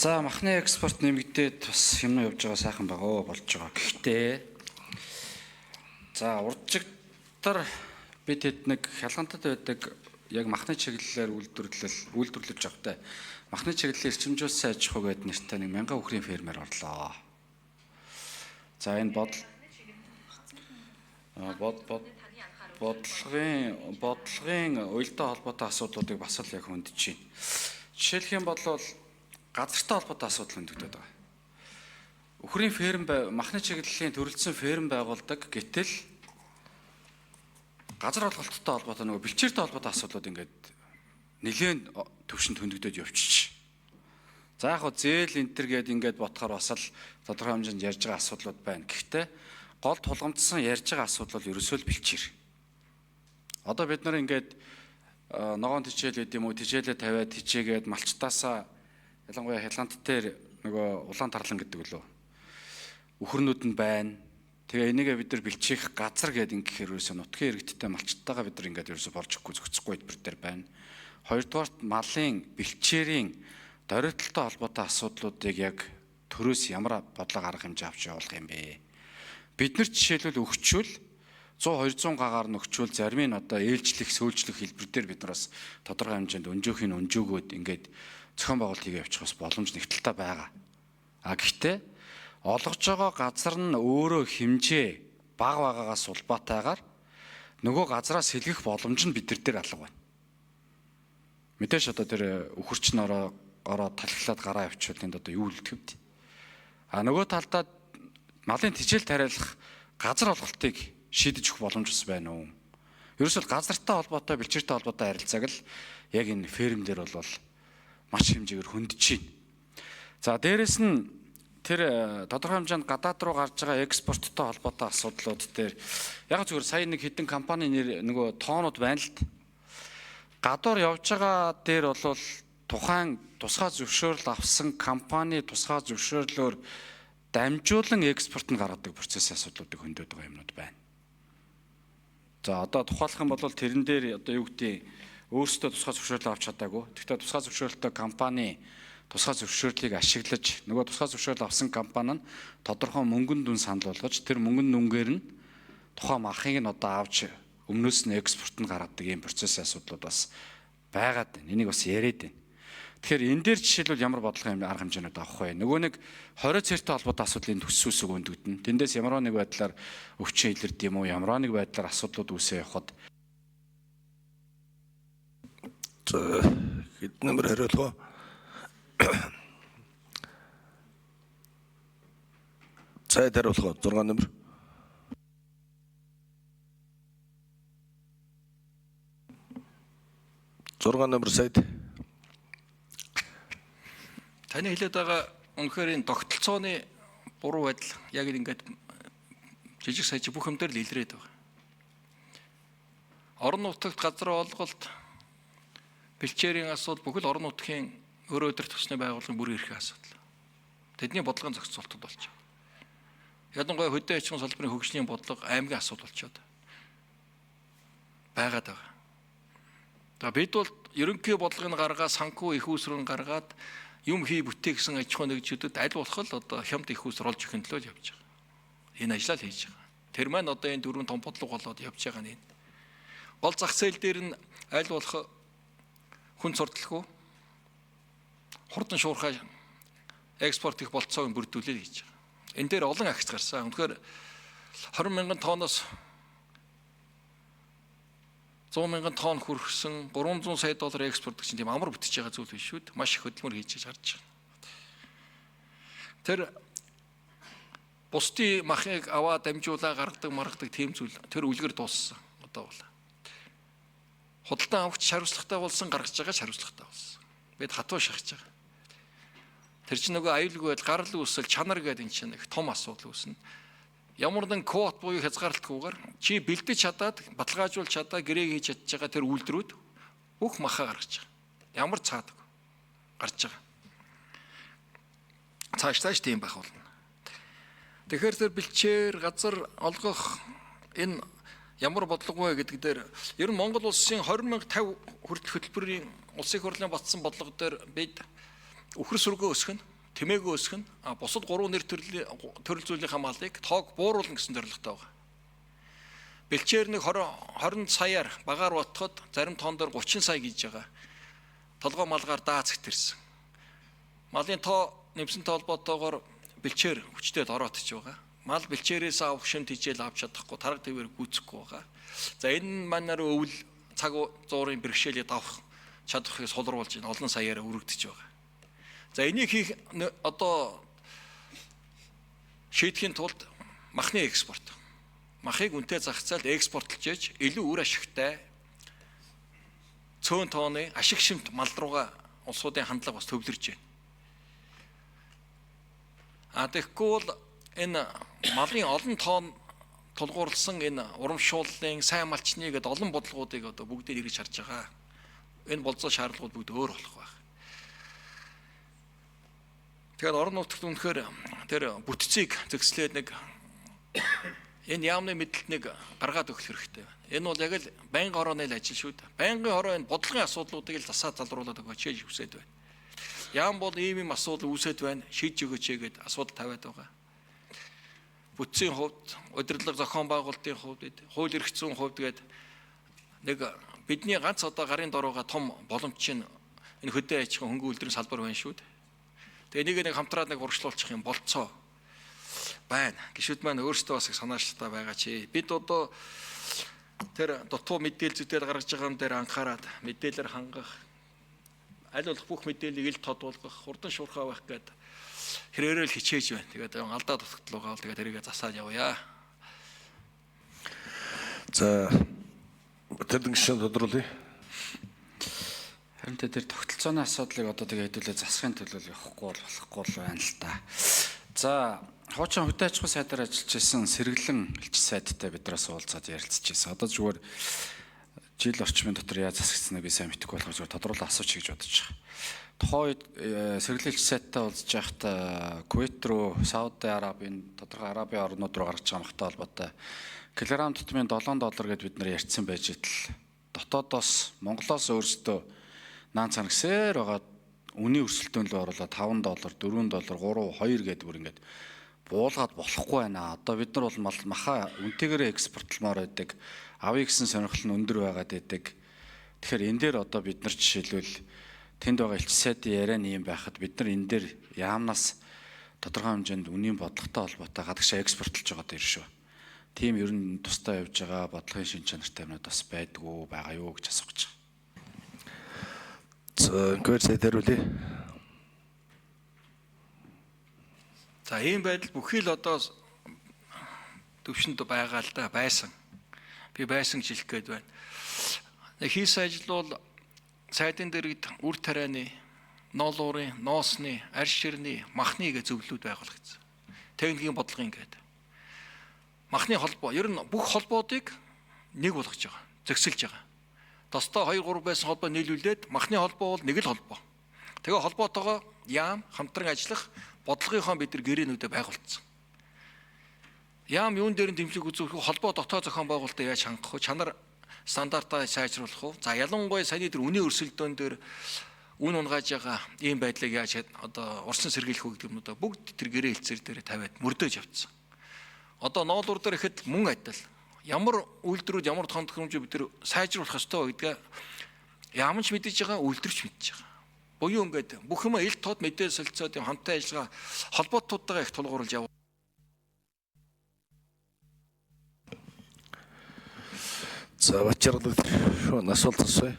За махны экспорт нэмэгдээд бас юм явж байгаа сайхан байгаа болж байгаа. Гэхдээ за урдчигтар бид хэд нэг хялгантад байдаг яг махны чиглэлээр үйлдвэрлэж явахтай. Махны чиглэлээр эрчимжүүлсэн аж ахуй гэдэг нэртэй нэг 1000 үхрийн фермер орлоо. За энэ бодлогын уялдаа холбоотой асуудлуудыг бас л яг хөндөж байна. Жишээлх юм бол газартай холбоотой асуудал хөндөгдөд байгаа. Үхрийн ферм махны чиглэлийн төрөлцсөн ферм байгуулдаг. Гэтэл газар олголттой холбоотой нөгөө бэлчээртэй холбоотой асуудлууд ингээд нэлээд төвшөнд хөндөгдөд явчих. За яг хөө зээл энтер гээд ингээд ботхоор бас л тодорхой хэмжээнд ярьж байгаа асуудлууд байна. Гэхдээ гол тулгамдсан ярьж байгаа асуудал бол ерөөсөө л бэлчээр. Одоо бид нар ингээд ногоон тижээл гэдэг юм уу, тижээлээ тавиад тижээгээд малчтаасаа ялангуяа хялгант дээр нөгөө улаан тарлан гэдэг лөө үхрнүүд нь байна. Тэгээ энийгээ бид нар бэлчээх газар гэдэг ингэхээр ерөөсөө нутгийн иргэдтэй малчтайгаа бид нар ингээд ерөөсөө болж өгөхгүй зохицохгүй бид нар байна. Хоёрдугаарт малын бэлчээрийн дөрөлтөлтэй холбоотой асуудлуудыг яг төрөөс ямар бодлого арга хэмжээ авч явуулах юм бэ? Бид нар жишээлбэл өгчүүл 100-200 гагаар нөхчүүл зарим нь одоо ээлжлэх, сөөлжлөх хэлбэр дээр бид нар бас тодорхой хэмжээнд өнжөөхийг өнжөөгөөд ингээд зохион байгуулалт хийгээ явуучих бас боломж нэгтэлтэй байгаа. Гэхдээ олгож байгаа газар нь өөрөө хэмжээ бага байгаагаас улбаатайгаар нөгөө газараас сэлгэх боломж нь бид нар дээр алга байна. Мэдээж одоо тэр үхэрч нь ороод талхлаад гараа явуучвал энд одоо юу үлдэх вэ? Нөгөө талдаа малын тижээл тариалах газар олголтыг шийдэж өгөх боломж ус байна уу? Ерөөсөө газартай холбоотой, бэлчээртэй холбоотой харилцааг л яг энэ ферм дээр бол маш хэмжээгээр хөндөж байна. За дээрэс нь тэр тодорхой хэмжээнд гадаад руу гарч байгаа экспорттой холбоотой асуудлууд дээр яг зүгээр сая нэг хэдэн компани нэр нөгөө тоонууд байна л д. Гадуур явж байгаа дээр бол тухайн тусгай зөвшөөрөл авсан компани тусгай зөвшөөрлөөр дамжуулан экспорт нь гаргадаг процессын асуудлуудыг хөндөд байгаа юмнууд байна. За одоо тухайлах юм бол тэрэн дээр одоо юу гэдэг өөрсдөө тусгай зөвшөөрлөө авч чадаагүй. Гэхдээ тусгай зөвшөөрлөлтөй компани тусгай зөвшөөрлийг ашиглаж нөгөө тусгай зөвшөөрөл авсан компани нь тодорхой мөнгөнд дүн санал болгож тэр мөнгөнд дүнгээр нь тухайн махыг нь одоо авч өмнөөс нь экспорт нь гаргадаг ийм процессын асуудлууд бас байгаад байна. Энийг бас яриад байна. Тэгэхээр энэ дээр жишээлбэл ямар бодлогын арга хэмжээнүүд авах вэ? Нөгөө нэг 20 цэртэй холбоотой асуудлын төсөөсөг өндөгдөн. Тэндээс ямар нэг байдлаар өвчин илэрд юм уу? Ямар нэг байдлаар асуудлууд үүсээ явахад хэд нэмэр хариулах вэ? Цайд хариулах 6 нэмэр. Сайд. Таны хэлээд байгаа үнэхээр энэ тогтолцооны буруу байдал яг ингээд жижиг сажиг бүх юм дээр л илрээд байгаа. Орон нутагт газар олголт, бэлчээрийн асуудал бүхэл орон нутгийн өөрөө өдөр тусны байгууллагын бүрэн эрхийн асуудал. Тэдний бодлогын зохицуултууд болж байна. Ядангуяа хөдөө аж ахуйн салбарын хөгжлийн бодлого аймгийн асуудал болчиход байгаад байгаа. За бид бол ерөнхий бодлогыг гаргаад санхүү их усрын гаргаад юм хий бүтээ гэсэн аж ахуй нэгжүүдэд аль болох л одоо хямд их уср олж өгөх төлөө явж байгаа. Энэ ажлаа л хийж байгаа. Тэр маань одоо энэ дөрвөн том бодлого болоод явж байгаа нь. Гол зах зээл дээр нь аль болох хүн сурталгүй хурдан шуурхай экспорт их болцоог бүрдүүлээд хийж байгаа. Энэ дээр олон агц гарсан. Үнэхээр 20,000 тонноос 100,000 тонн хүрсэн 300 сая доллар экспорт гэж тийм амар бүтэж байгаа зүйл биш шүү дээ. Маш их хөдөлмөр хийж харж байна. Тэр бусдын махыг аваа дамжуулаа гаргадаг тийм зүйл тэр үлгэр дууссан одоо бол. Худалдан авахч хариуцлагатай болсон, гаргаж байгаа хариуцлагатай болсон. Бид хатуу шахаж байгаа. Тэр чинь нөгөө аюулгүй байл гарал үүсэл чанар гэдэг энэ чинь их том асуудал үүснэ. Ямар нэгэн квот буюу хязгаарлалтгүйгээр чи бэлдэж чадаад, баталгаажуулж чадаа, гэрээг хийж чадж байгаа тэр үйлдвэрүүд бүх махаа гаргаж байгаа. Ямар цаадаг гарч байгаа. Цааш тийм байх болно. Тэгэхээр тэр бэлчээр газар олгох энэ ямар бодлого вэ гэдэг дээр ер нь Монгол улсын 20,050 хүртэл хөтөлбөрийн улсын хурлын батсан бодлого дээр бид үхэр сүргөө өсгөн тэмээгүй өсгөх нь бусад 3 нэр төрөл зүйлийнхаа малыг тоог бууруулна гэсэн зорилготой байна. Бэлчээр нэг 20 саяар багаар ботход зарим тоон дээр 30 сая гэж байгаа. Толгой малгаар дааз хэтэрсэн. Малын тоо нэмсэнтэй холбоотойгоор бэлчээр хүчтэй дороотж байгаа. Мал бэлчээрээс авах шимт хичээл авч чадахгүй, тарга твээр гүйцэхгүй байгаа. За энэ манаар өвөл цаг зуурын бэрхшээлийг давах чадахыг сулруулж байна. Олон саяараа өргөдөж байгаа. За энийг хийх одоо шийдэхийн тулд махны экспорт. Махыг үнэтэй зах зээлд экспортлж яж илүү үр ашигтай цөөн тооны ашиг шимт мал руугаа улсуудын хандлага бас төвлөрж байна. Тэгэхгүй бол энэ малын олон тоон тулгуурласан энэ урамшууллын сайн малчны гэдэг олон бодлогоодыг одоо бүгдийг ирж харж байгаа. Энэ болцоо шаардлагууд бүгд өөр болох байх. Тэгэхээр орон нутагт үнэхээр тэр бүтцийг зэгслээд нэг энэ яамны мэдлэлт нэг гаргаад өгөх хэрэгтэй байна. Энэ бол яг л байнгын хорооны ажил шүү дээ. Байнгын хороо энэ бодлогын асуудлуудыг л засаад залруулад өгөөч гэж хүсэж байна. Яам бол ийм асуудал үүсэт байна. Шийдэж өгөөч гэгээд асуудал тавиад байгаа. Бүтцийн хувьд, удирдлага зохион байгуулалтын хувьд, хууль эрх зүйн хувьд гээд нэг бидний ганц одоо гарын дороога том боломж чинь энэ хөдөө аж ахуйн хөнгөн үйлдвэрийн салбар байна шүү дээ. Тэгээ энийг нэг хамтраад нэг урагшлуулчих юм болцоо байна. Гишүүд маань өөрсдөө бас их санаачлалтай байгаа чи. Бид одоо тэр дутуу мэдээлэлүүдээр гаргаж байгаа юм дээр анхаарад мэдээлэлээр хангах, аль болох бүх мэдээллийг ил тодуулгах, хурдан шуурхай байх гэдэг хэрээрээ л хичээж байна. Тэгээд алдаа дутагдлуугаа бол тэгээд тэрийгэ засаад явъя. За тэр гişэн тодруулъя. Харин тэр тогтолцооны асуудлыг одоо тэгээ хэдүүлээ засахын төлөө явахгүй болохгүй байна л та. За хуучин хөдөө аж ахуйн сайдаар ажиллаж исэн сэргэлэн элч сайдтай биднээс уулзаад ярилцж байсан. Одоо зүгээр жил орчмын дотор яаж засагдсаныг би сайн мэдэхгүй болохоор зүгээр тодруулан асууч гэж бодож байгаа. Тухайн үед сэргэлэн элч сайдтай уулзж байхдаа Кувейт руу, Сауди Арабын тодорхой Арабын орнууд руу гаргаж байгаа махтай холбоотой килограмм тутмын $7 гэдээ бид нар ярьсан байж идэл дотоодоос Монголоос өөрсдөө наан цанагсээр байгаа үнийн өрсөлдөөн рүү оруулаад $5, $4, $3, $2 гэдэг бүр ингээд буулгаад болохгүй байна. Одоо бид нар бол маха үнэтэйгээр экспортлмоор байдаг. Авъя гэсэн сонирхол нь өндөр байгаад байдаг. Тэгэхээр энэ дээр одоо бид нар жишээлбэл тэнд байгаа элч сайдын яриа нь юм байхад бид нар энэ дээр яамнаас тодорхой хэмжээнд үнийн бодлоготой холбоотой гадагшаа экспортлж байгаа дэр шүү. Тийм ер нь тусдаа явж байгаа бодлогын шин чанартай юмнууд бас байдгүй байгаа юу гэж асуух гэж байна. Гэр сайдруулъя. За ийм байдал бүхий л одоо төвшөнд байгаа л да байсан. Би байсан гэж хэлэх гээд байна. Хийсэн ажил бол сайдын дэргэд үр тарианы, ноолуурын, ноосны, арьс ширний, махны гэж зөвлөлүүд байгуулагдсан. Техникийн бодлогын гэдэг. Махны холбоо ер нь бүх холбоодыг нэг болгож байгаа. Зөксөлж байгаа. Тостоо 2-3 байсан холбоо нийлүүлээд махны холбоо бол нэг л холбоо. Тэгээ холбоотойгоо яам хамтран ажиллах бодлогынхон бид нар гэрээнүүдэд байгуулсан. Яам юун дээр нь дэмжлэг үзүүлэх вэ? Холбоо дотоод зохион байгуулалтаа яаж хангах вэ? Чанар стандартаа сайжруулах вэ? За ялангуяа саяны тэр үнийн өрсөлдөөн дээр үн унгааж байгаа ийм байдлыг яаж одоо урсан сэргийлэх вэ гэдэг юмудаа бүгд тэр гэрээ хэлцээр дээр тавиад мөрдөөж авцсан. Одоо ноолуур дээр ихэд мөн адил. Ямар үйлдвэрүүд ямар тоон төхөөрөмжөө бид нар сайжруулах ёстой гэдгээ яамч мэдэж байгаа, үйлдвэрч мэдэж байгаа. Буюу ингээд бүх юм ил тод мэдээ солилцоод юм хамттай ажиллагаа холбоотуудтайгаа их тулгуурлаж яв. За бачаарлал шүү насуулт асууя.